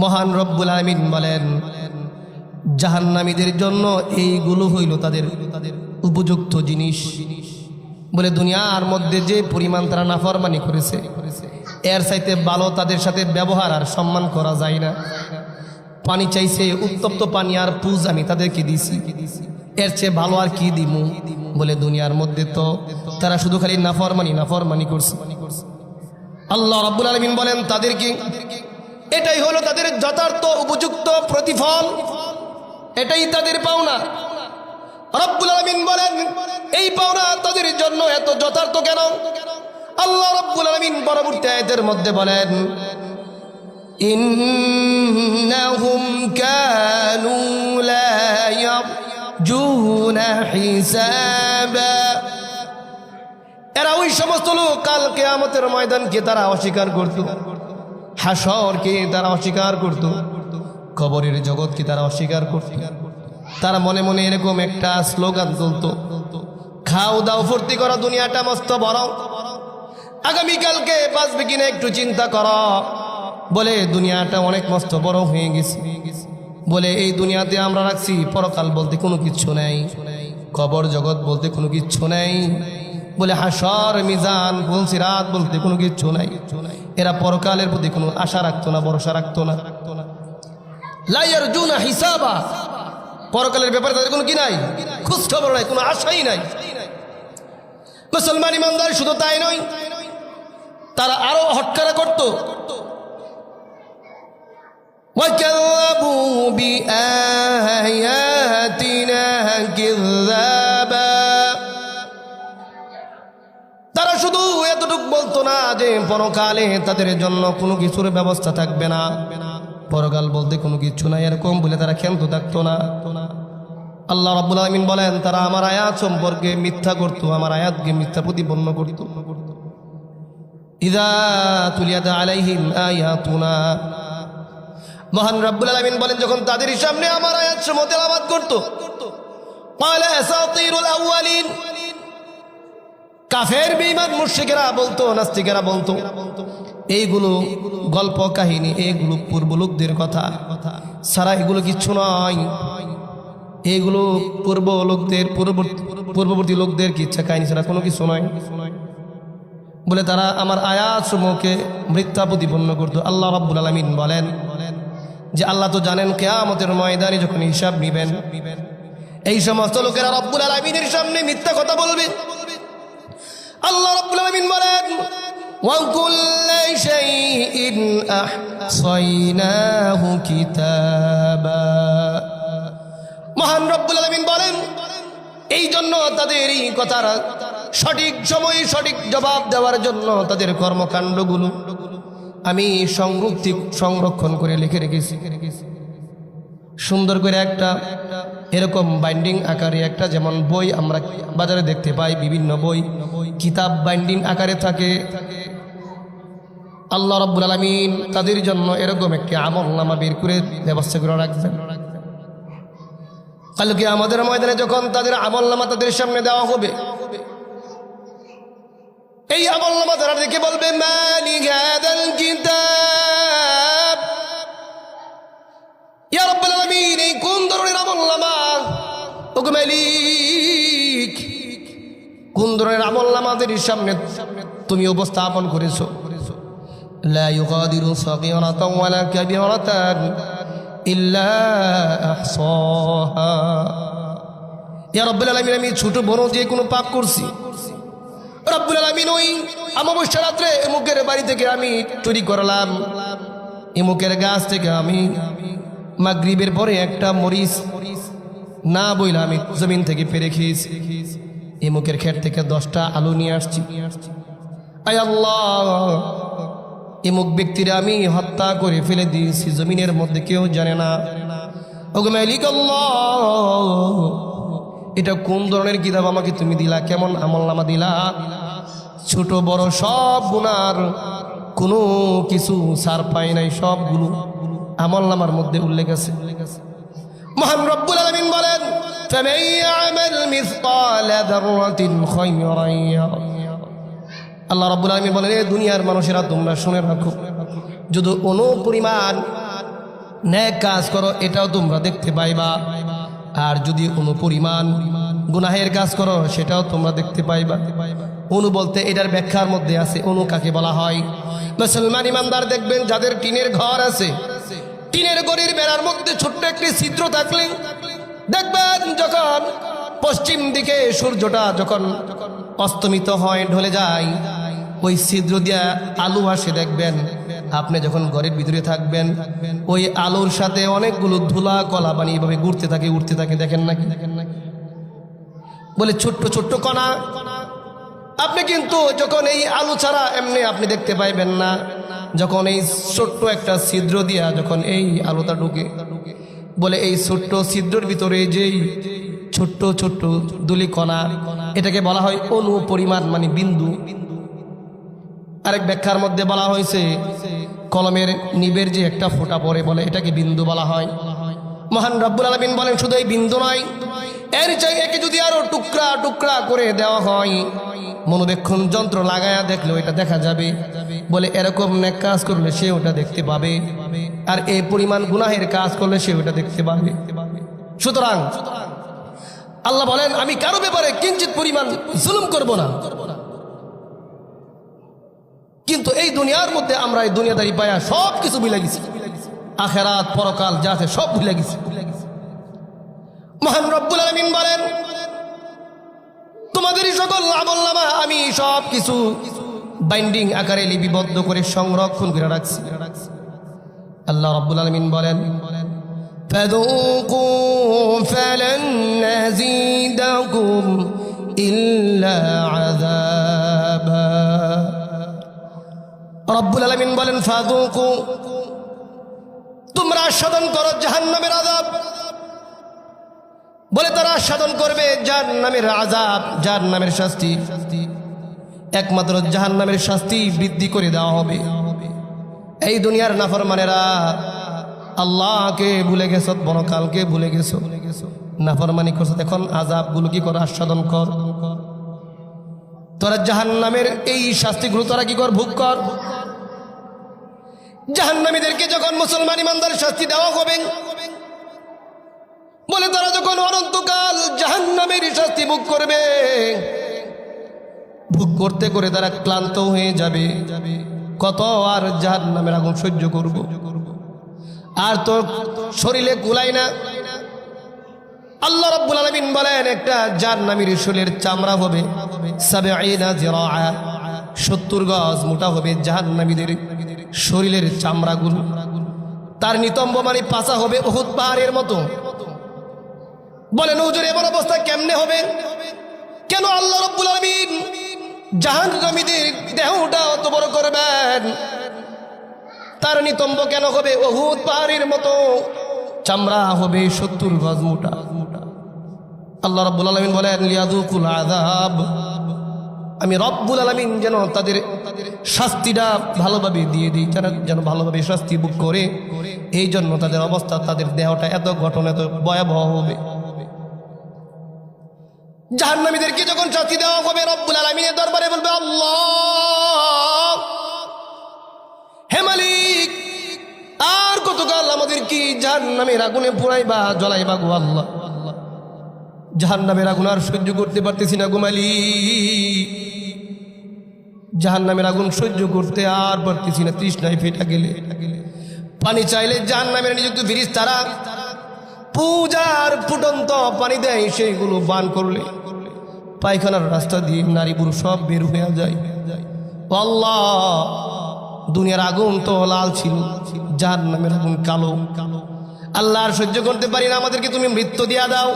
মহান রব্বুল আলামিন বলেন জাহান্নামীদের জন্য এইগুলো হইল তাদের উপযুক্ত জিনিস। বলে দুনিয়ার মধ্যে যে পরিমাণ তারা নাফরমানি করেছে এর চাইতে ভালো তাদের সাথে ব্যবহার আর সম্মান করা যায় না। পানি চাইছে, উত্তপ্ত পানি আর পুজ আমি তাদেরকে দিছি, এর চেয়ে ভালো আর কি দিমু? বলে দুনিয়ার মধ্যে তো তারা শুধু খালি নাফরমানি করছে। আল্লাহ রাব্বুল আলামিন বলেন তাদেরকে এটাই হলো তাদের যথার্থ উপযুক্ত প্রতিফল, এটাই তাদের পাওনা। রাব্বুল আলামিন বলেন এই পাওনা তাদের জন্য এত যথার্থ কেন? আল্লাহ রাব্বুল আলামিন পরবর্তী আয়াতের মধ্যে বলেন ইন্নাহুম কানু লা ইয়ারজুনা হিসাবা। এরা ওই সমস্ত লোক কাল কিয়ামতের ময়দানকে তারা অস্বীকার করত, হাসরকে তারা অস্বীকার করত, কবরের জগৎকে তারা অস্বীকার করত। তারা মনে মনে এরকম একটা স্লোগান তুলতো, খাও দাও ফুর্তি করো, দুনিয়াটা মস্ত বড়, আগামীকালকে বাঁচবে কিনা একটু চিন্তা করো। বলে দুনিয়াটা অনেক মস্ত বড় হয়ে গেছে, বলে এই দুনিয়াতে আমরা রাখছি পরকাল বলতে কোনো কিচ্ছু নেই, কবর জগৎ বলতে কোনো কিচ্ছু নেই, বলে হাসর মিজান সিরাত বলতে কোনো কিচ্ছু নাই। এরা পরকালের প্রতি কোনো আশা রাখতো না, ভরসা রাখতো না। লা ইয়ারজুনা হিসাবা, পরকালের ব্যাপারে তাদের কোনো কি নাই, খোঁজ খবর নাই, কোনো আশাই নাই। মুসলমান ইমানদার শুধু তাই নয়, তারা আরো হটকারা করত, ওয়াকাযাবু বিআয়াতিনা কিযাবা। তারা শুধু এতটুকু বলতো না যে পরকালে তাদের জন্য কোনো কিছুর ব্যবস্থা থাকবে না, পরকাল বলতে কোনো কিছু নাই, এরকম বলে তারা ক্ষান্ত থাকতো না। আল্লাহ রাব্বুল আলামিন বলেন তারা আমার আয়াত সম্পর্কে মিথ্যা করত, আমার আয়াতকে মিথ্যা প্রতিপন্ন করত। ইযা তুলিয়াত আলাইহিম আয়াতুনা, মহান রাব্বুল আলামিন বলেন যখন তাদের সামনে আমার আয়াত সমূহ তেলাওয়াত করত, ক্বালা আসাতিরুল আউয়ালিন, কাফের বেঈমান মুশরিকেরা বলতো, নাস্তিকেরা বলতো এইগুলো গল্প কাহিনী, এগুলো পূর্ব লোকদের কথা সারা, এগুলো কিচ্ছু নয়, এগুলো পূর্ববর্তী লোকদের কিচ্ছা কাহিনী ছাড়া কোনো কিছু নয়। বলে তারা আমার আয়াত সমূহকে মিথ্যা প্রতিপন্ন করতো। আল্লাহ রাব্বুল আলামিন বলেন যে আল্লাহ তো জানেন কিয়ামতের ময়দানে যখন হিসাব নিবেন এই সমস্ত লোকেরা রাব্বুল আলামিনের সামনে মিথ্যা কথা বলবে। আল্লাহ রাব্বুল আলামিন বলেন ওয়া কুল্লু শাইইন আহসাইনাহু কিতাবা। মহান রব্বুল আলামিন বলেন এই জন্য তাদের এই কথার সঠিক সময়ে সঠিক জবাব দেওয়ার জন্য তাদের কর্মকাণ্ডগুলো আমি সংরক্ষণ করে লিখে রেখেছি। সুন্দর করে একটা এরকম বাইন্ডিং আকারে একটা, যেমন বই আমরা বাজারে দেখতে পাই, বিভিন্ন বই কিতাব বাইন্ডিং আকারে থাকে। আল্লাহ রাব্বুল আলামিন তাদের জন্য এরকম একটি আমলনামা বের করে ব্যবস্থা করে রাখবেন। কালকে আমাদের ময়দানে যখন তাদের আমলনামা তাদের সামনে দেওয়া হবে, এই আমলনামা তারা দেখে বলবে মালি হাদাল কিতাব, ইয়া রাব্বুল আলামিন এই কোন ধরনের আমলনামা, ওগো মালিক কোন ধরনের আমলনামা আমাদের সামনে তুমি উপস্থাপন করেছো। লা ইউগাদিরু সাগীরাতান ওয়ালা কাবীরাতান ইল্লা আহসাহা। ইয়া রাব্বুল আলামিন আমি ছোট বড় যে কোনো পাপ করছি, রাব্বুল আলামিন ওই অমাবস্যা রাত্রে এমুকের বাড়ি থেকে আমি চুরি করলাম, এমুকের গাছ থেকে আমি মাগরিবের পরে একটা মরিচ না বইলা আমি জমিন থেকে পেরে খেয়েছি, এমুকের ক্ষেত থেকে 10টা আলু নিয়ে আসছি। আয় আল্লাহ এমুক ব্যক্তিরা আমি হত্যা করে ফেলে দিয়েছি, জমিনের মধ্যে কেউ জানে না। ওগো মালিক আল্লাহ এটা কোন ধরনের কিতাব আমাকে তুমি দিলা, কেমন আমলনামা দিলা? ছোট বড় সব গুনার কোনো কিছু ছাড় পাই নাই, সবগুলো আমলনামার মধ্যে উল্লেখ আছে। মহান রব্বুল আলামিন বলেন ফামান ইয়ামাল মিসকালা যাররাতিন খায়রান ইয়ারা। আল্লাহ রাব্বুল আলামিন বলেন এই দুনিয়ার মানুষেরা তোমরা শুনে রাখো, যদি অনুপরিমাণ নেক কাজ করো এটাও তোমরা দেখতে পাইবা, আর যদি অনুপরিমাণ গুনাহের কাজ করো সেটাও তোমরা দেখতে পাইবা। অনু বলতে এটার ব্যাখ্যার মধ্যে আছে, অনু কাকে বলা হয়? মুসলমান ইমানদার দেখবেন যাদের টিনের ঘর আছে, টিনের ঘরের বেড়ার মধ্যে ছোট্ট একটি ছিদ্র থাকলে দেখবেন যখন পশ্চিম দিকে সূর্যটা যখন অস্তমিত হয় ঢলে যায়, ওই ছিদ্র দিয়া আলো আসে। দেখবেন আপনি যখন ঘরের ভিতরে থাকবেন ওই আলোর সাথে অনেকগুলো ধুলা কলা পানি এভাবে ঘুরতে থাকে উঠতে থাকে, দেখেন নাকি? বলে ছোট্ট ছোট্ট কণা। আপনি কিন্তু যখন এই আলো ছাড়া এমনি আপনি দেখতে পাইবেন না, যখন এই ছোট্ট একটা ছিদ্র দিয়া যখন এই আলোটা ঢুকে, বলে এই ছোট্ট ছিদ্রের ভিতরে যেই ছোট্ট ছোট্ট দুলি কণা, এটাকে বলা হয় অনুপরিমাণ, মানে বিন্দু। আরেক ব্যাখ্যার মধ্যে বলা হয়েছে কলমের নিবের যে একটা ফোঁটা পড়ে, বলে এটাকে বিন্দু বলা হয়। মহান রব্বুল আলামিন বলেন শুধু এই বিন্দু নয়, এর চাই একে যদি আরো টুকরা টুকরা করে দেওয়া হয়, মনোবেক্ষণ যন্ত্র লাগায়া দেখলে এটা দেখা যাবে। বলে এরকম নেক কাজ করলে সে ওটা দেখতে পাবে, আর এই পরিমাণ গুনাহের কাজ করলে সে ওটা দেখতে পাবে। সুতরাং আল্লাহ বলেন আমি কারো ব্যাপারে কিঞ্চিত পরিমাণ জুলুম করব না। কিন্তু এই দুনিয়ার মধ্যে আমরা এই দুনিয়াদারি পায়া সব কিছু ভুলে গেছি, আখেরাত পরকাল যা আছে সব ভুলে গেছি। মহান রব্বুল আলামিন বলেন তোমাদেরই সকল আমলনামা আমি সব কিছু বাইন্ডিং আকারে লিপিবদ্ধ করে সংরক্ষণ করে রাখছি। আল্লাহ রব্বুল আলামিন বলেন ফাযুকু ফালান নাযীদাকুম ইল্লা আযাবা। রব্বুল আলামিন বলেন ফাযুকু, তোমরা আস্বাদন করো জাহান্নামের আযাব। বলে তারা আস্বাদন করবে জাহান্নামের আযাব, জাহান্নামের শাস্তি। একমাত্র জাহান্নামের শাস্তি বৃদ্ধি করে দেওয়া হবে। এই দুনিয়ার নাফরমানেরা আল্লাহকে ভুলে গেছো, পরকালকে ভুলে গেছো, নাফরমানি করছো, এখন আযাবগুলো কি করে আস্বাদন কর। তোরা জাহান্নামের এই শাস্তিগুলো তোরা কি কর, ভোগ কর। জাহান্নামীদেরকে যখন মুসলমান ইমানদার শাস্তি দেওয়া হবে, বলে তারা যখন অনন্তকাল জাহান্নামের শাস্তি ভোগ করবে, ভোগ করতে করে তারা ক্লান্ত হয়ে যাবে। কত আর জাহান্নামের আগুন সহ্য করব, আর তো শরীরে কুলাই না। আল্লাহ রাব্বুল আলামিন বলেন একটা জাহান্নামীর শরীরের চামড়া হবে ৭০ জিরাআ, ৭০ গজ মোটা হবে জাহান্নামীদের শরীরের চামড়াগুলো। তার নিতম্ব মানে পাছা হবে উহুদ পাহাড়ের মতো। বলেন হুজুর এমন অবস্থা কেমনে হবে? কেন আল্লাহ রাব্বুল আলামিন জাহান্নামীদের দেহটা অত বড় করবেন? তার নিতম্ব কেন হবে উহুদ পাহাড়ের মতো? চামড়া হবে ৭০ গজ মোটা। আল্লাহ রাব্বুল আলামিন বলেন লিয়াযুকুল আযাব, আমি রব্বুল আলামিন যেন তাদের শাস্তিটা ভালোভাবে দিয়ে দিই, যেন ভালোভাবে শাস্তি ভোগ করে। এই জন্য তাদের অবস্থা, তাদের দেহটা এত গঠন এত ভয়াবহ হবে। জাহান্নামীদেরকে যখন শাস্তি দেওয়া হবে, রব্বুল আলামিনের দরবারে বলবে আল্লাহ, হে মালিক আর কতকাল আমাদের কি জাহান্নামের আগুনে পোড়াইবা, জ্বলাইবা গো আল্লাহ। জাহান্নামের আগুন আর সহ্য করতে পারতেছি না গো মালিক, জাহান্নামের আগুন সহ্য করতে আর পারতেছি না। তৃষ্ণায় ফেটা গেলে পানি চাইলে জাহান্নামের নিযুক্ত ফেরেশতারা পূজার ফুটন্ত পানি দেয়, সেইগুলো পান করলে পায়খানার রাস্তা দিয়ে নারী পুরুষ সব বের হয়ে যায়। আল্লাহ দুনিয়ার আগুন তো লাল ছিল, জাহান্নামের আগুন কালো। আল্লাহ আর সহ্য করতে পারি না, আমাদেরকে তুমি মৃত্যু দিয়া দাও।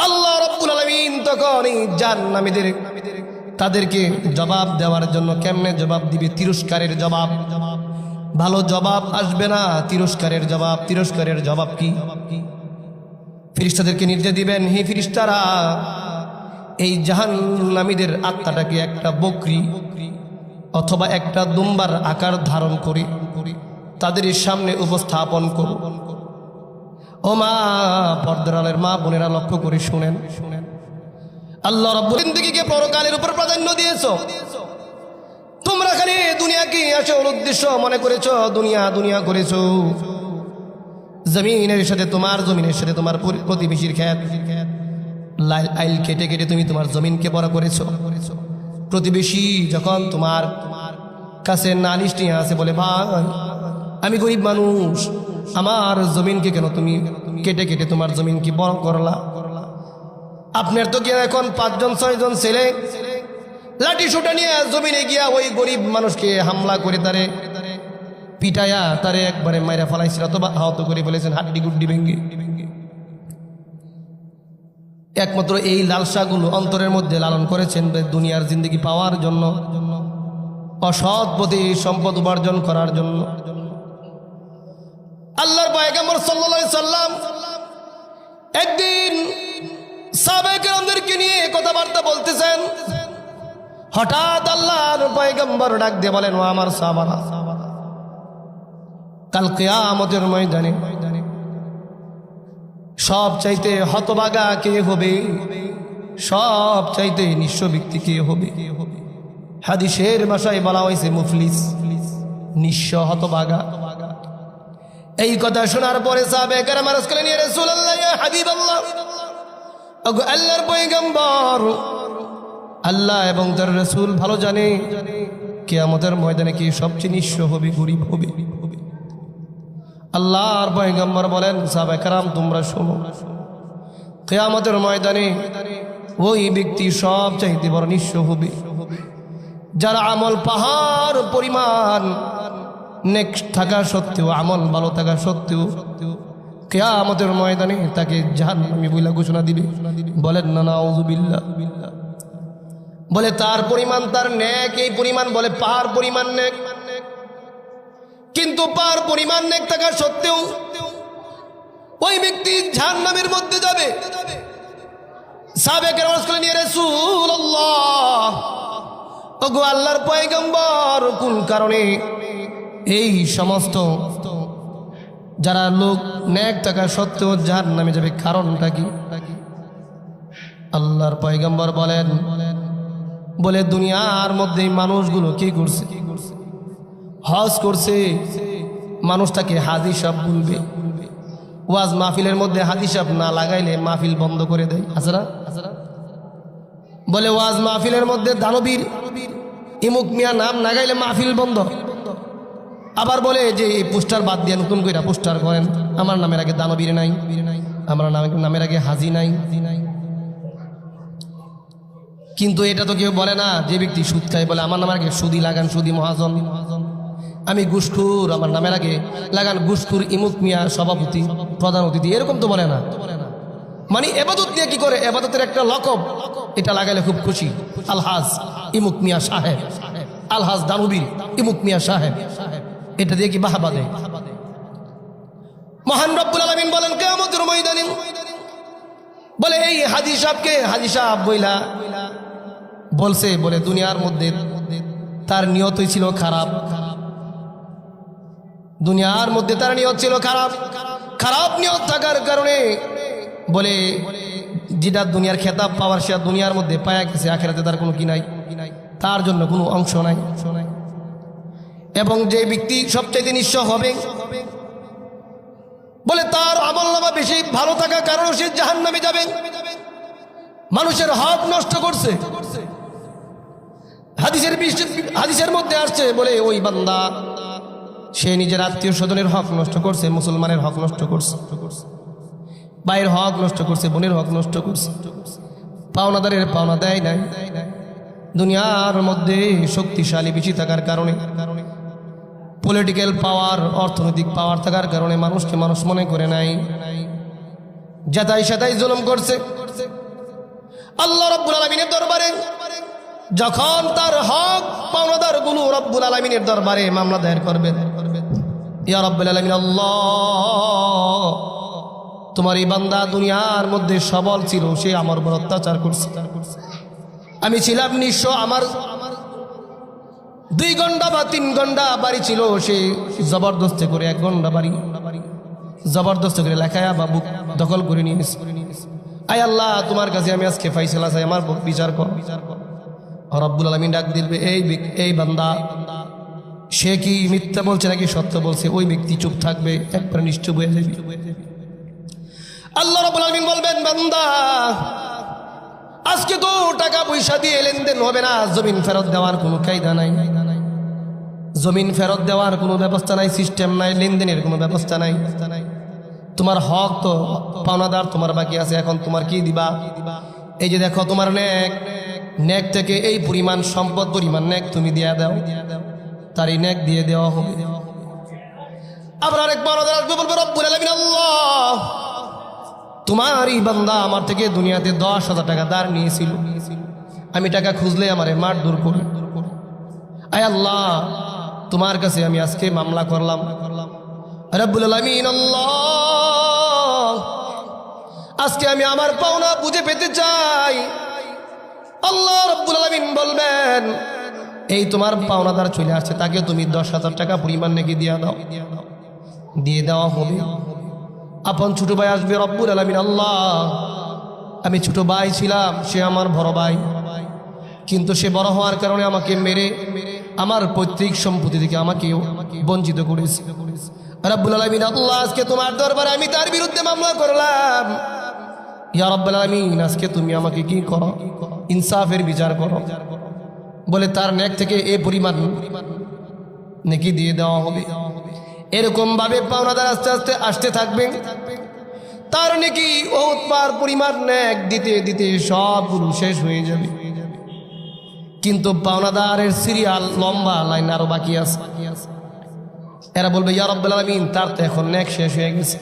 আল্লাহ রাব্বুল আলামিন তখন এই জাহান্নামীদের তাদেরকে জবাব দেওয়ার জন্য কেমনে জবাব দিবে? তিরস্কারের জবাব। ভালো জবাব আসবে না, তিরস্কারের জবাব। তিরস্কারের জবাব কি? ফেরেশতাদেরকে নির্দেশ দিবেন, হে ফেরেশতারা এই জাহান্নামীদের আত্মাটাকে একটা বকরি অথবা একটা দুম্বার আকার ধারণ করে তাদের সামনে উপস্থাপন করো। ও মা, পর্দার আলের মা বোনেরা লক্ষ্য করে শুনেন। আল্লাহ রাব্বুল জিন্দেগিকে পরকালের উপর প্রাধান্য দিয়েছো। তোমরা খালি দুনিয়াকে আসল উদ্দেশ্য মনে করেছো, দুনিয়া দুনিয়া করেছো। জমিনের সাথে তোমার জমিনের সাথে তোমার প্রতিবেশীর খেত লাইল আইল কেটে কেটে তুমি তোমার জমিনকে বড় করেছো। প্রতিবেশী যখন তোমার কাছে নালিশ নিয়ে আসে, বলে ভাই আমি গরিব মানুষ, আমার জমিনকে কেন তুমি কেটে কেটে তোমার জমিনকে বড় করলা? আপনার তো কি এখন 5 জন 6 জন ছেলে লাঠি সোটা নিয়ে জমিনে গিয়া ওই গরিব মানুষকে হামলা করে তারে পিটায়া তারে একবারে মাইরা ফেলাইছিল, অথবা আহত করে ফেলেছেন, হাড্ডি গুড্ডি ভেঙে। একমাত্র এই লালসাগুলো অন্তরের মধ্যে লালন করেছেন দুনিয়ার জিন্দগি পাওয়ার জন্য, অসৎ পথে সম্পদ উপার্জন করার জন্য। আল্লাহর পয়গম্বর সাল্লাল্লাহু আলাইহি সাল্লাম একদিন সাহাবায়ে কেরামদেরকে নিয়ে কথাবার্তা বলতেছেন। হঠাৎ আল্লাহর পয়গম্বর ডাক দিয়ে বলেন, ও আমার সাহাবারা, কাল কিয়ামতের ময়দানে সব চাইতে হতভাগা কে হবে? সব চাইতে নিঃস্ব ব্যক্তি কে হবে? হাদিসের ভাষায় বলা হয়েছে মুফলিস, নিঃস্ব, হতভাগা। এই কথা শোনার পরে সাহাবায়ে কেরাম আরজ করলেন, ইয়া রাসূলুল্লাহ, ইয়া হাবিবাল্লাহ, ওগো আল্লাহর পয়গম্বর, আল্লাহ এবং তার রাসূল ভালো জানে কিয়ামতের ময়দানে কি সবচেয়ে নিঃস্ব হবে, গরীব হবে? আল্লাহর পয়গম্বর বলেন, সাহাবায়ে কেরাম তোমরা শোনো, কিয়ামতের ময়দানে ওই ব্যক্তি সব চাইতে বড় নিঃস্ব হবে যারা আমল পাহাড় পরিমাণ নেক থাকা সত্ত্বেও, আমল ভালো থাকা সত্ত্বেও কিয়ামতের ময়দানে তাকে জাহান্নামী বলে ঘোষণা দিবে। বলেন না নাউযুবিল্লাহ। বলে তার পরিমাণ, তার নেক এই পরিমাণ, বলে পাহাড় পরিমাণ নেক, কিন্তু পাহাড় পরিমাণ নেক থাকা সত্ত্বেও ওই ব্যক্তি জাহান্নামের মধ্যে যাবে। সাহাবায়ে কেরাম বললেন, ইয়া রাসূলুল্লাহ, ওগো আল্লাহর পয়গম্বর, কোন কারণে এই সমস্ত যারা লোক নেক থাকা সত্ত্বেও জাহান্নামে যাবে, কারণটা কি? আল্লাহর পয়গম্বর বলেন, বলে দুনিয়ার মধ্যে মানুষগুলো কি করছে? হজ করছে, মানুষ তাকে হাজি সাহেব বলবে। ওয়াজ মাহফিলের মধ্যে হাজি সাহেব না লাগাইলে মাহফিল বন্ধ করে দেয়। হাজারা বলে ওয়াজ মাহফিলের মধ্যে দানবীর ইমুক মিয়া নাম না গাইলে মাহফিল বন্ধ। আবার বলে যে এই পোস্টার বাদ দিয়ে নতুন করে পোস্টার করেন, আমার নামের আগে দানবীর নাই, আমার নামের আগে হাজি নাই। কিন্তু এটা তো কেউ বলে না, যে ব্যক্তি সুদ খায় বলে আমার নামের আগে সুদি লাগান, সুদি মহাজন। আমি ঘুষখোর, আমার নামের আগে লাগান ঘুষখোর ইমুক মিয়া সভাপতি, প্রধান অতিথি, এরকম তো বলে না। মানে এবাদত দিয়ে কি করে? এবাদতের একটা লকব, এটা লাগাইলে খুব খুশি, আলহাজ ইমুক মিয়া সাহেব, আলহাজ দানবীর ইমুক মিয়া সাহেব, এটা দিয়ে কি বাহাবা দেয়। মহান রব্বুল আলামিন বলেন কিয়ামতের ময়দানে, বলে এই হাজী সাহেবকে হাজী সাহেব বইলা বলছে, বলে দুনিয়ার মধ্যে তার নিয়তই ছিল খারাপ, দুনিয়ার মধ্যে তার নিয়ত ছিল খারাপ। খারাপ নিয়ত থাকার কারণে বলে যেটা দুনিয়ার খেতাব পাওয়ার সে দুনিয়ার মধ্যে পায়া গেছে, আখিরাতে তার কোনো কি নাই, তার জন্য কোনো অংশ নাই। এবং যে ব্যক্তি সবচাইতে নিঃস্ব হবে, বলে তার আমলনামা বেশি ভালো থাকার কারণে সে জাহান্নামে যাবে। মানুষের হক নষ্ট করছে। হাদিসের মধ্যে আসছে, বলে ওই বান্দা সে নিজের আত্মীয় স্বজনের হক নষ্ট করছে, মুসলমানের হক নষ্ট করছে, ভাইয়ের হক নষ্ট করছে, বোনের হক নষ্ট করছে, পাওনাদারের পাওনা দেয় নাই। দুনিয়ার মধ্যে শক্তিশালী বেশি থাকার কারণে, পলিটিক্যাল পাওয়ার, অর্থনৈতিক পাওয়ার থাকার কারণে মানুষকে মানুষ মনে করে নাই, যাতাই সাতাই জুলুম করছে। আল্লাহ রাব্বুল আলামিনের দরবারে যখন তার হক পাওনাদার গুলো রব্বুল আলামিনের দরবারে মামলা দায়ের করবেন, ইয়া রব্বুল আলামিন, আল্লাহ তোমার এই বান্দা দুনিয়ার মধ্যে সবল ছিল, সে আমার উপর অত্যাচার করছে, আমি ছিলাম নিঃস্ব, আমার 2 ঘন্টা বা 3 ঘন্টা বাড়ি ছিল, সে জবরদস্তি করে 1 ঘন্টা বাড়ি জবরদস্তি করে লেখায়া বা বুক দখল করে নিয়েছে। আয় আল্লাহ, তোমার কাছে আমি আজকে ফাইসালা চাই, আমার বিচার কর। রব্বুল আলামিন ডাক দিবে, এই বান্দা সে কি মিথ্যা বলছে নাকি সত্য বলছে, ওই ব্যক্তি চুপ থাকবে, একবার নিশ্চুপ হয়ে যাবে। আল্লাহ রাব্বুল আলামিন বলবেন, বান্দা আজকে তো টাকা পয়সা দিয়ে লেনদেন হবে না, জমিন ফেরত দেওয়ার কোনো কায়দা নাই, জমিন ফেরত দেওয়ার কোনো ব্যবস্থা নাই, সিস্টেম নাই, লেনদেনের কোনো ব্যবস্থা নাই। তোমার হক তো পাওনাদার তোমার বাকি আছে, এখন তোমার কি দিবা? এই যে দেখো তোমার নেক, নেক থেকে এই পরিমাণ সম্পদ পরিমাণ নেক তুমি দিয়ে দাও, তার এই নেক দিয়ে দেওয়া হবে। আবার আরেক পাওনাদার আসবে, বলবে রব্বুল আলামিন আল্লাহ তোমারই বান্দা আমার থেকে দুনিয়াতে 10,000 টাকা ধার নিয়েছিল, আমি টাকা খুঁজলে আমারে মার দূর করে। আয় আল্লাহ তোমার কাছে আমি আজকে মামলা করলাম, রব্বুল আলামিন আল্লাহ আজকে আমি আমার পাওনা বুঝে পেতে চাই। আল্লাহ রব্বুল আলামিন বলবেন, এই তোমার পাওনাদার চলে আসছে, তাকে তুমি 10,000 টাকা পরিমাণ নাকি দিয়ে দাও, দিয়ে দেওয়া হবে। আপন ছোট ভাই আসবে, রব্বুল আলামিন আল্লাহ আমি ছোট ভাই ছিলাম, সে আমার বড় ভাই, কিন্তু সে বড় হওয়ার কারণে আমাকে মেরে আমার পৈতৃক সম্পত্তি থেকে আমাকে বঞ্চিত করেছে। রব্বুল আলামিন আল্লাহ আজকে তোমার দরবারে আমি তার বিরুদ্ধে মামলা করলাম, ইয়া রব্বুল আলামিন আজকে তুমি আমাকে কি করো, ইনসাফের বিচার করো। বলে তার নেক থেকে এই পরিমাণ নেকি দিয়ে দেওয়া হবে। এরকম ভাবে পাওনাদার আস্তে আস্তে আসতে থাকবে, তার নেকি ও পার পরিমাণ নেক দিতে দিতে সবগুলো শেষ হয়ে যাবে, কিন্তু পাওনাদারের সিরিয়াল লম্বা লাইন আরো বাকি আছে। এরা বলবে, ইয়া রাব্বুল আলামিন তার তো এখন নেক শেষ হয়ে গেছে,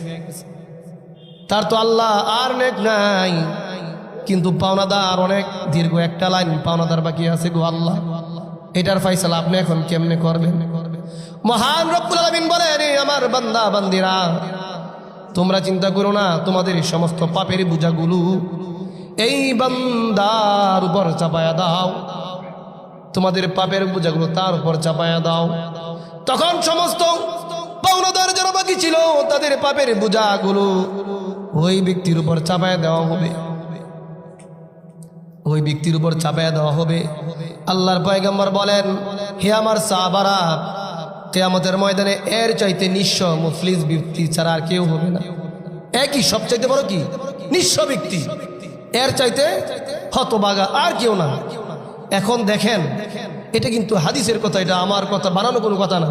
তার তো আল্লাহ আর নেক নাই, কিন্তু পাওনাদার অনেক দীর্ঘ একটা লাইন পাওনাদার বাকি আছে গো আল্লাহ, এটার ফয়সালা আপনি এখন কেমনে করবেন? মহান রব্বুল আলামিন বলেন, আমার বান্দা বান্দিরা তোমরা চিন্তা করো না, তোমাদের এই সমস্ত পাপের বোঝাগুলো এই বান্দার উপর চাপায়া দাও, তোমাদের পাপের বোঝাগুলো তার উপর চাপায়া দাও। তখন সমস্ত পাওনাদার যারা বাকি ছিল তাদের পাপের বোঝাগুলো ওই ব্যক্তির উপর চাপায়া দেওয়া হবে, ওই ব্যক্তির উপর চাপায়া দেওয়া হবে। আল্লাহর পয়গম্বর বলেন, হে আমার সাহাবারা, কিয়ামতের ময়দানে এর চাইতে নিঃস্ব মুফলিস ব্যক্তি ছাড়া আর কেউ হবে না। একই সবচাইতে বড় কি? নিঃস্ব ব্যক্তি, এর চাইতে হতভাগা আর কেউ না। এখন দেখেন, এটা কিন্তু হাদিসের কথা, এটা আমার কথা, বানানো কোনো কথা না।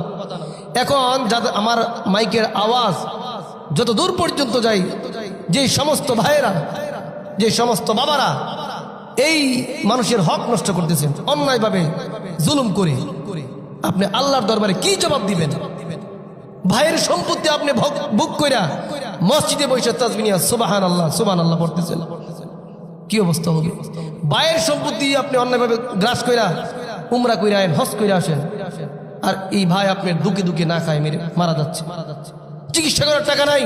এখন যাদের আমার মাইকের আওয়াজ যত দূর পর্যন্ত যায়, যে সমস্ত ভাইয়েরা, যে সমস্ত বাবারা এই মানুষের হক নষ্ট করতেছেন অন্যায়ভাবে জুলুম করে, আপনি আল্লাহর দরবারে কি জবাব দিবেন? ভাইয়ের সম্পত্তি আপনি বুক কইরা মসজিদে বসে তাসবিহ নিয়া সুবহানাল্লাহ সুবহানাল্লাহ পড়তেছেন, কি অবস্থা হবে? ভাইয়ের সম্পত্তি আপনি অন্যায়ভাবে গ্রাস কইরা উমরা কইরা আইন, হজ কইরা আসেন, আর এই ভাই আপনার দুকে দুকে না খায় মেরে মারা যাচ্ছে, চিকিৎসা করার টাকা নাই,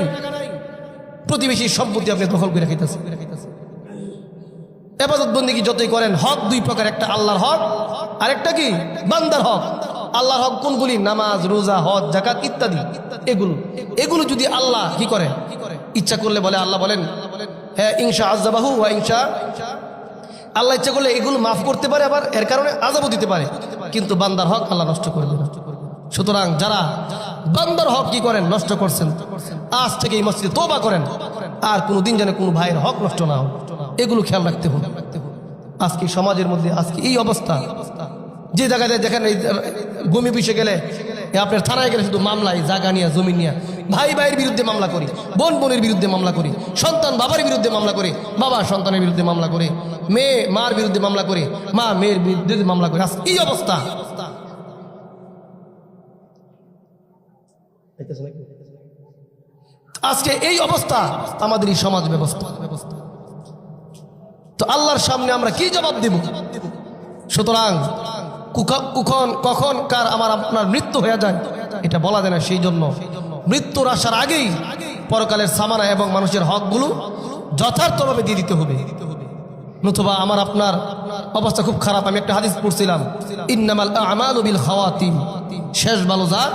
প্রতিবেশীর সম্পত্তি আপনি দখল করে খাইতেছেন। ইবাদত বন্দেগী যতই করেন, হক দুই প্রকার, একটা আল্লাহর হক আর একটা কি বান্দার হক। আল্লাহর হক কোনগুলি? নামাজ, রোজা, হজ, যাকাত ইত্যাদি। এগুলো যদি আল্লাহ কি করে, ইচ্ছা করলে বলে, আল্লাহ বলেন হ্যাঁ ইনশা আযাবাহু ওয়া ইনশা, আল্লাহ ইচ্ছা করলে এগুলো মাফ করতে পারে, আবার এর কারণে আযাবও দিতে পারে, কিন্তু বান্দার হক আল্লাহ নষ্ট করবে না। সুতরাং যারা বান্দার হক কি করেন, নষ্ট করছেন, আজ থেকে এই মসজিদে তওবা করেন, আর কোনোদিন যেন কোনো ভাইয়ের হক নষ্ট না হয়, এগুলো খেয়াল রাখতে হবে। আজকে সমাজের মধ্যে আজকে এই অবস্থা, যে জায়গায় দেখেন এই ভূমি বিষে গেলে আপনার থানায় গেলে শুধু মামলায় জায়গা নিয়ে, জমি নিয়ে, ভাই ভাইয়ের বিরুদ্ধে মামলা করি, বোন বোনের বিরুদ্ধে মামলা করি, সন্তান বাবার বিরুদ্ধে মামলা করে, বাবা সন্তানের বিরুদ্ধে মামলা করে, মেয়ে মার বিরুদ্ধে মামলা করে, মা মেয়ের বিরুদ্ধে মামলা করে। এই অবস্থা আজকে, এই অবস্থা আমাদের এই সমাজ ব্যবস্থা। তো আল্লাহর সামনে আমরা কি জবাব দেব? সুতরাং কখন কার আমার আপনার মৃত্যু হয়ে যায় এটা বলা যায় না। সেই জন্য মৃত্যুর আসার আগেই পরকালের সামানা এবং মানুষের হকগুলো যথার্থভাবে দিয়ে দিতে হবে, নতুবা আমার আপনার অবস্থা খুব খারাপ। আমি একটা হাদিস পড়ছিলাম, ইন্নামাল আমালু বিল খাওয়াতিম, শেষ ভালো যার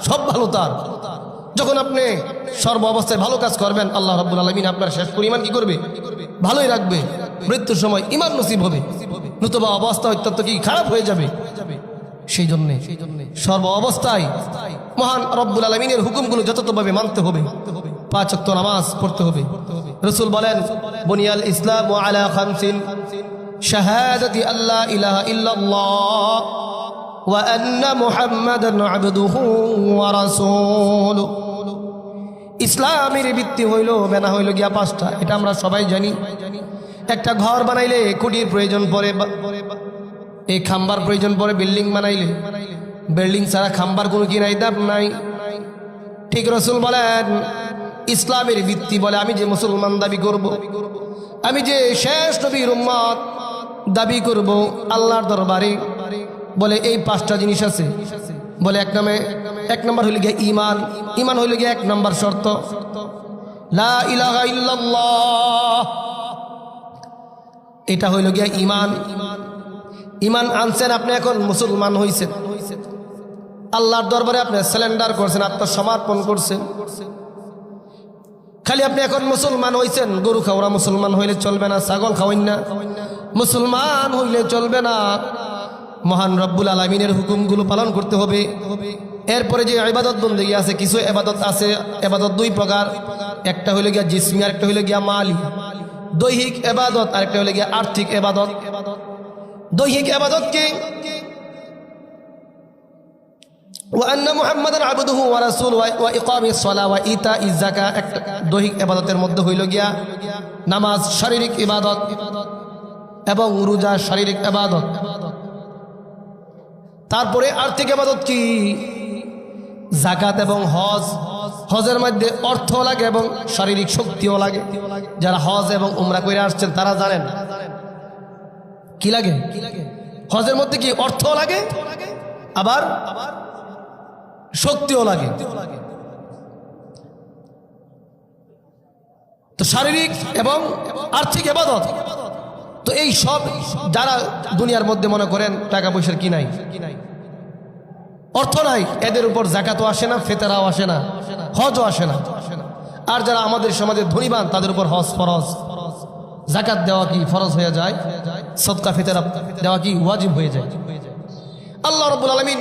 সব ভালো তার। যখন আপনি সর্ব অবস্থায় ভালো কাজ করবেন, আল্লাহ রাব্বুল আলামিন আপনার শেষ পরিমাণ কি করবে? ভালোই রাখবে। মৃত্যুর সময় ঈমান নসিব হবে, নতুবা অবস্থা অত্যন্ত কি খারাপ হয়ে যাবে। সেই জন্য সর্ব অবস্থায় মহান রব্বুল আলামিনের হুকুমগুলো যথাযথভাবে মানতে হবে, 5 ওয়াক্ত নামাজ পড়তে হবে। রাসূল বলেন, বুনিয়াল ইসলামু আলা খামসিন, শাহাদাতি আল্লা ইলাহা ইল্লাল্লাহ ওয়া আন্না মুহাম্মাদান আবদুহু ওয়া রাসূলুহু। ইসলামের ভিত্তি হইল বেনা হইল গিয়া 5টা, এটা আমরা সবাই জানি। একটা ঘর বানাইলে খুঁটির প্রয়োজন পড়ে, এই খাম্বার প্রয়োজন পড়ে। বিল্ডিং বানাইলে বিল্ডিং ছাড়া খাম্বার কোনো কি নাই, দাম নাই। ঠিক রাসূল বলেন, ইসলামের ভিত্তি বলে আমি যে মুসলমান দাবি করব, আমি যে শেষ নবীর উম্মত দাবি করব আল্লাহর দরবারে, বলে এই 5টা জিনিস আছে। বলে এক নম্বর হইল গিয়ে ঈমান। ঈমান হইল গিয়ে 1 নম্বর শর্ত, লা ইলাহা ইল্লাল্লাহ। এটা হইল গিয়া ঈমান। ঈমান আনছেন, আপনি এখন মুসলমান হইছেন, আল্লাহর দরবারে আপনি সারেন্ডার করছেন, আত্মসমর্পণ করছেন। খালি আপনি এখন মুসলমান হইছেন, গরু খাওয়া মুসলমান হইলে চলবে না, ছাগল খাওয়াইন না মুসলমান হইলে চলবে না। মহান রব্বুল আলামিনের হুকুমগুলো পালন করতে হবে। এরপরে যে ইবাদত বন্দেগী আছে, কিছু ইবাদত আছে, ইবাদত 2 প্রকার, একটা হইল গিয়া জিসমি, আরেকটা হইল গিয়া মালি। দৈহিক ইবাদত, আরেকটা হইল গিয়া আর্থিক ইবাদত। দৈহিক ইবাদত কি? ওয়া আন্না মুহাম্মাদান আবদুহু ওয়া রাসূলুহু ওয়া ইকামিস সালাহ ওয়া ইতাইজ যাকাত। একটা দৈহিক ইবাদতের মধ্যে হইল গিয়া নামাজ, শারীরিক ইবাদত, এবং রোজা শারীরিক ইবাদত। তারপরে আর্থিক ইবাদত কি? যাকাত এবং হজ। হজের মধ্যে অর্থ লাগে এবং শারীরিক শক্তিও লাগে। যারা হজ এবং উমরা করে আসছেন তারা জানেন কি লাগে। হজের মধ্যে কি অর্থ লাগে, আবার শক্তিও লাগে। তো শারীরিক এবং আর্থিক ইবাদত, তো এই সব যারা দুনিয়ার মধ্যে মনে করেন টাকা পয়সার কি নাই, অর্থ নাই, এদের উপর যাকাতও আসে না, ফিতরাও আসে না, হজও আসে না। আর যারা আমাদের সমাজে ধনীবান তাদের উপর হজ ফরজ, যাকাত দেওয়া কি ফরজ হয়ে যায়, সদকা ফিতরা দেওয়া কি ওয়াজিব হয়ে যায়। আল্লাহ রাব্বুল আলামিন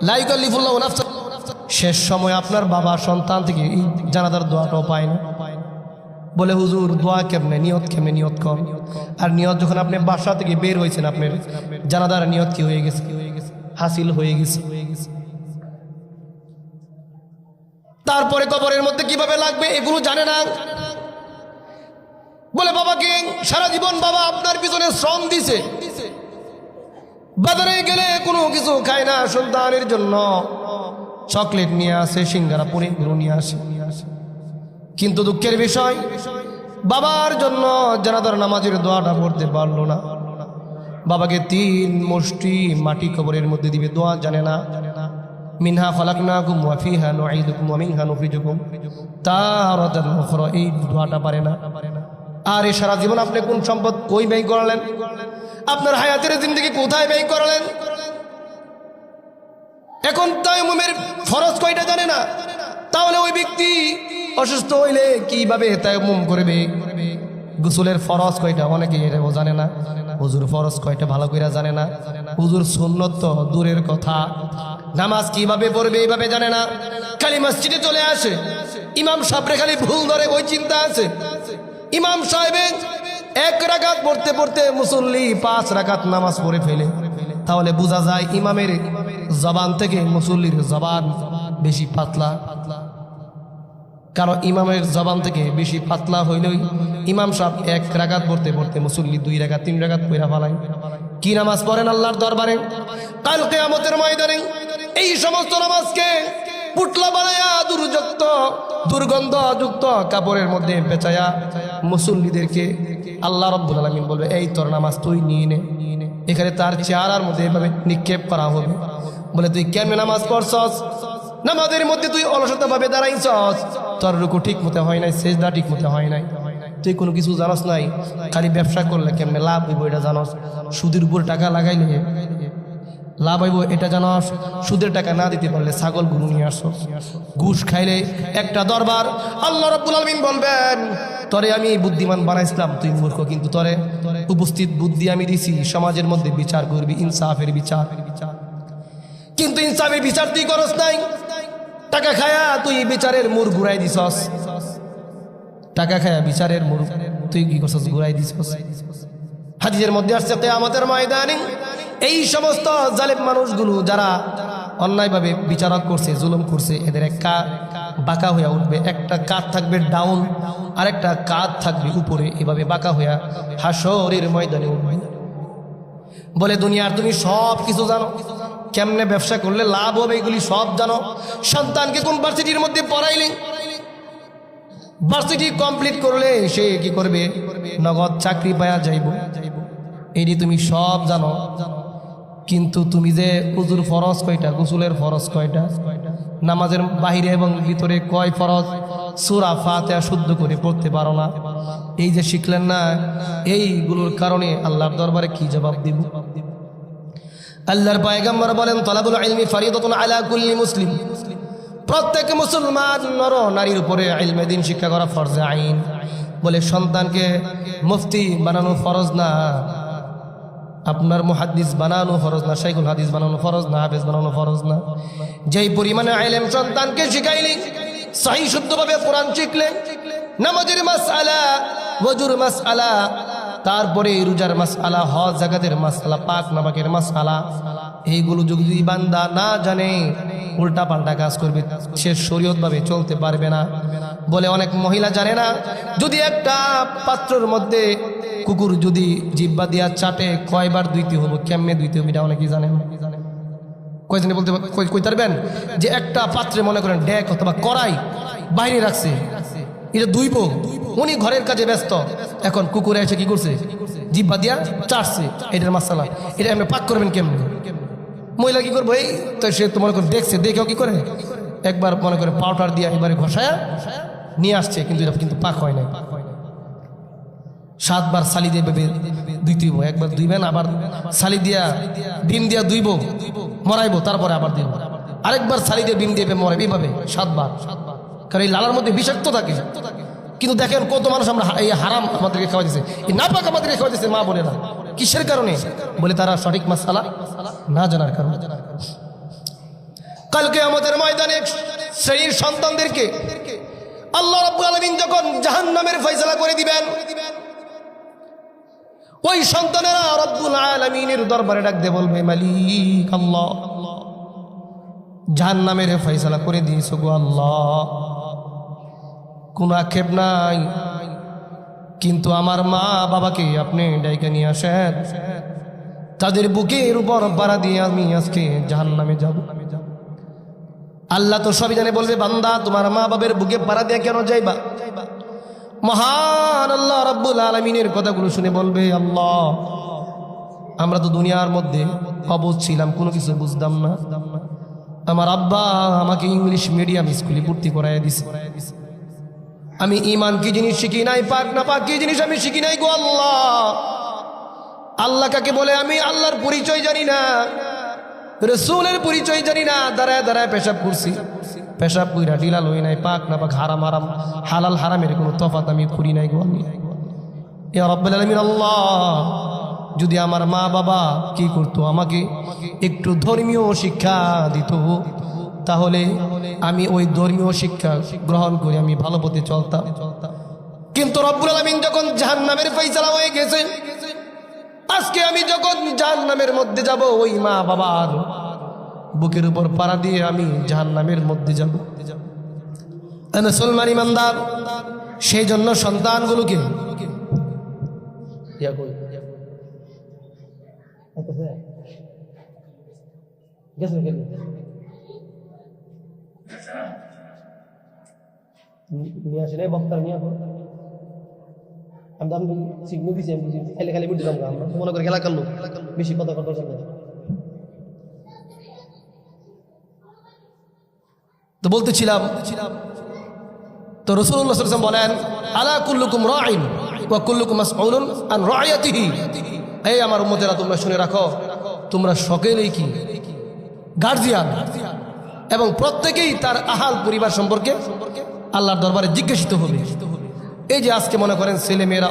লা ইউকাল্লিফুল্লাহু নাফসান। শেষ সময় আপনার বাবা সন্তান থেকে এই জানাজার দোয়াটাও পায় না। বলে হুজুর দোয়া কেমনে, নিয়ত কেমনে, নিয়ত কম। আর নিয়ত যখন আপনি বাসা থেকে বের হয়েছেন, আপনার জানাজার নিয়ত কি হয়ে গেছে, হাসিল হয়ে গেছে। তারপরে কবরের মধ্যে কিভাবে লাগবে এগুলো জানে না। বলে বাবাকে সারা জীবন বাবা আপনার পিছনে শ্রম দিছে, বাজারে গেলে কোনো কিছু খায় না, সন্তানের জন্য চকলেট নিয়ে আসে, সিঙ্গারা পুরি এগুলো নিয়ে আসে। কিন্তু দুঃখের বিষয়, বাবার জন্য জানাজার নামাজের দোয়াটা পড়তে পারলো না। বাবাকে 3 মুষ্টি মাটি কবরের মধ্যে দিবে, দোয়া জানে না। মিনহা খালাকনাকুম ওয়া ফিহা নুঈদুকুম ওয়া মিনহা নুখরিজুকুম তারাতান উখরা, এই দোয়াটা পারে না। আর এই সারা জীবন আপনি কোন সম্পদ কই ব্যয় করলেন, আপনার হায়াতের জিন্দেগি কোথায় ব্যয় করলেন? এখন তায়াম্মুমের ফরজ কয়টা জানে না। তাহলে ওই ব্যক্তি অসুস্থ হইলে কিভাবে তায়াম্মুম করবে, গোসলের ফরজ কয়টা অনেকে এটাও জানে না, হুজুর ফরজ কয়টা ভালো করে জানে না, হুজুর সুন্নত তো দূরের কথা, নামাজ কিভাবে পড়বে এইভাবে জানে না। খালি মসজিদে চলে আসে, ইমাম সাহেবরে খালি ভুল ধরে ওই চিন্তা আছে। ইমাম সাহেব 1 রাকাত পড়তে পড়তে মুসল্লি 5 রাকাত নামাজ পড়ে ফেলে। তাহলে বোঝা যায় ইমামের জবান থেকে মুসল্লির জবান বেশি পাতলা। কারণ ইমামের জবান থেকে বেশি পাতলা হইলেই ইমাম সাহেব 1 রাকাত পড়তে পড়তে মুসল্লি 2 রাকাত 3 রাকাত পড়া ফেলায়। কি নামাজ পড়েন আল্লাহর দরবারে কাল কিয়ামতের ময়দানে? এই সমস্ত নামাজকে পুটলা বানায়া দুর্গন্ধযুক্ত কাপড়ের মধ্যে পেঁচায়া মুসল্লিদেরকে আল্লাহ রাব্বুল আলামিন বলবে, এই তোর নামাজ তুই নিয়ে নে। এখানে তার চেহারার মধ্যে এভাবে নিক্ষেপ করা হবে। বলে তুই কেমনে নামাজ পড়ছস? নামাজের মধ্যে তুই অলসতা ভাবে দাঁড়াইছস, তোর রুকু ঠিক মতো হয় নাই, সেজদা ঠিক মতো হয় নাই, তুই কোনো কিছু জানোস নাই। খালি ব্যবসা করলে কেমনে লাভ হইব এটা জানোস, সুদের উপর টাকা লাগাইলে লাভ হইব এটা জানোস, সুদের টাকা না দিতে পারলে ছাগল গরু নিয়ে আসো, ঘুষ খাইলে একটা দরবার। আল্লাহ রাব্বুল আলামিন বলবেন, তরে আমি বুদ্ধিমান বানাইছিলাম, তুই মূর্খ, কিন্তু তরে উপস্থিত বুদ্ধি আমি দিছি, সমাজের মধ্যে বিচার করবি, ইনসাফের বিচার। কিন্তু ইনসাফের বিচার তুই করস নাই, টাকা খায়া তুই বিচারের মুড় ঘুরাই দিছস, টাকা খায়া বিচারের মুড় তুই কি করছস? ঘুরাই দিছস। হাদিসের মধ্যে আসছে কিয়ামতের ময়দানে এই সমস্ত জালেম মানুষগুলো যারা অন্যায়ভাবে বিচারক করছে, জুলুম করছে, এদের একটা বাঁকা হইয়া উঠবে, একটা কাঁধ থাকবে ডাউন আর একটা কাঁধ থাকবে উপরে, এভাবে বাঁকা হইয়া হাসরের ময়দানে উঠবে। বলে দুনিয়ার তুমি সব কিছু জানো, কেমনে ব্যবসা করলে লাভ হবে এগুলি সব জানো, সন্তানকে কোন ভার্সিটির মধ্যে পড়াইলে ভার্সিটি কমপ্লিট করলে সে কি করবে, নগদ চাকরি পায়া যাইব, এটি তুমি সব জানো। কিন্তু তুমি যে উজুর ফরজ কয়টা, গোসলের ফরজ কয়টা, নামাজের বাহিরে এবং ভিতরে কয় ফরজ, সূরা ফাতিহা শুদ্ধ করে পড়তে পারো না, এই যে শিখলেন না, এইগুলোর কারণে আল্লাহর দরবারে কি জবাব দিব? আল্লাহর পয়গম্বর বলেন তলাবুল ইলমি ফরিদাতুন আলা কুল্লি মুসলিম, প্রত্যেক মুসলমান নর নারীর উপরে ইলমে দ্বীন শিক্ষা করা ফরজে আইন। বলে সন্তানকে মুফতি বানানো ফরজ না, আপনার মুহাদ্দিস বানানো ফরজ না, শাইখুল হাদিস বানানো ফরজ না, হাফেজ বানানো ফরজ না। যেই পরিমাণে ইলম সন্তানকে শিখাইলি, সহি শুদ্ধভাবে কোরআন শিখলেন, নামাজের মাসআলা, ওযুর মাসআলা, তারপরে রোজার মাসআলা, হজ যাকাতের মাসআলা, পাক নামাকের মাসআলা, এইগুলো যদি বান্দা না জানে উল্টা পাল্টা কাজ করবে, সে শরীয়তভাবে চলতে পারবে না। বলে অনেক মহিলা জানে না, যদি একটা পাত্রের মধ্যে কুকুর যদি জিহ্বা দিয়া চাটে কয়বার ধুইতে হবে, কেমনে ধুইতে হবে, এটা অনেকেই জানেন। কয়জনে বলতে কই পারবেন যে একটা পাত্রে মনে করেন ডেক অথবা কড়াই বাইরে রাখছে, এটা ধুইব, উনি ঘরের কাজে ব্যস্ত, এখন কুকুরে এসে কি করছে, জিহ্বা দিয়া চাটছে, এটার মাসালা, এটা আপনি পাক করবেন কেমনে? মহিলা কি করবো, এই তো সে তো মনে করেন দেখছে, দেখেও কি করে একবার মনে করে পাউডার দিয়া এবারে ঘষায়া নিয়ে আসছে, কিন্তু এটা কিন্তু পাক হয় নাই। 7 বার সালি দিয়ে ধুইতেইব, একবার ধুইবেন, আবার সালি দিয়া ডিম দিয়া ধুইব, মরাইব, তারপরে আবার দিব, আরেকবার সালি দিয়ে ডিম দিয়ে মরাইব, এইভাবে 7 বার। কারণ এই লালার মধ্যে বিষাক্ত থাকে। কিন্তু দেখেন কত মানুষ আমরা এই হারাম আমাদেরকে খাওয়া দিচ্ছে, এই নাপাক আমাদেরকে খাওয়া দিচ্ছে মা বোনেরা। কিসের কারণে? বলে তারা সঠিক মাসআলা না জানার কারণে। কালকে আমাদের ময়দানে শ্রেণীর সন্তানদেরকে আল্লাহ রাব্বুল আলামিন যখন জাহান্নামের ফয়সালা করে দিবেন, ওই সন্তানেরা রব্বুল আলামিনের দরবারে ডাক দিয়ে বলবে, মালিক আল্লাহ, জাহান্নামের ফয়সালা করে দিয়েছো গো আল্লাহ, কোনো আক্ষেপ নাই, কিন্তু আমার মা বাবাকে আপনি ডাইকে নিয়ে আসেন, তাদের বুকের উপর পাড়া দিয়ে আমি আজকে জাহান্নামে যাব। আল্লাহ তো সবই জানে, বলবে বান্দা তোমার মা বাবার বুকে পাড়া দিয়ে কেন যাইবা? মহান আল্লাহ রাব্বুল আলামিনের কথাগুলো শুনে বলবে, আল্লাহ আমরা তো দুনিয়ার মধ্যে অবুঝ ছিলাম, কোনো কিছু বুঝতাম না, আমার আব্বা আমাকে ইংলিশ মিডিয়াম স্কুলে ভর্তি করাইয়া দিছে, আমি ঈমান কি জিনিস শিখি নাই, পাক না পাক কি জিনিস আমি শিখি নাই গো আল্লাহ। আল্লাহ কাকে বলে আমি আল্লাহর পরিচয় জানি না, রাসূলের পরিচয় জানি না, দাঁড়ায় দাঁড়ায় পেশাব করছি, পেশাব কইরা ঢিলা লই নাই, পাক না পাক হারাম হারাম হালাল হারামের কোনো তফাৎ আমি করি নাই গো আল্লাহ। ইয়া রাব্বুল আলামিন, আল্লাহ যদি আমার মা বাবা কি করতো, আমাকে একটু ধর্মীয় শিক্ষা দিত, তাহলে আমি ওই ধর্মীয় শিক্ষা গ্রহণ করে আমি ভালো পথে চলতাম। কিন্তু রব্বুল আলামিন যখন জাহান্নামের ফয়সালা হয়ে গেছে, আজকে আমি যখন জাহান্নামের মধ্যে যাব, ওই মা বাবার বুকের উপর পাড়া দিয়ে আমি জাহান্নামের মধ্যে যাব। মুসলমান ইমানদার, সেই জন্য সন্তানগুলোকে নিয়ে আসেন, এই বক্তার নিয়ে আসো, আমি সিগন্যাল দিচ্ছি, আমি খালি খালি বুঝতে পারবো, আমরা মনে করি খেলা করলো, বেশি কথা কথা জানবো। তো বলতেছিলাম, তো রাসূলুল্লাহ সাল্লাল্লাহু আলাইহি ওয়াসাল্লাম বলেন, আলা কুল্লুকুম রাঈন ওয়া কুল্লুকুম মাসউলুন আন রাইয়াতিহি, এই আমার উম্মতেরা তোমরা শুনে রাখো, তোমরা সকলেই কি গার্জিয়ান, এবং প্রত্যেকেই তার আহাল পরিবার সম্পর্কে আল্লাহর দরবারে জিজ্ঞাসিত হবে। এই যে আজকে মনে করেন ছেলে মেয়েরা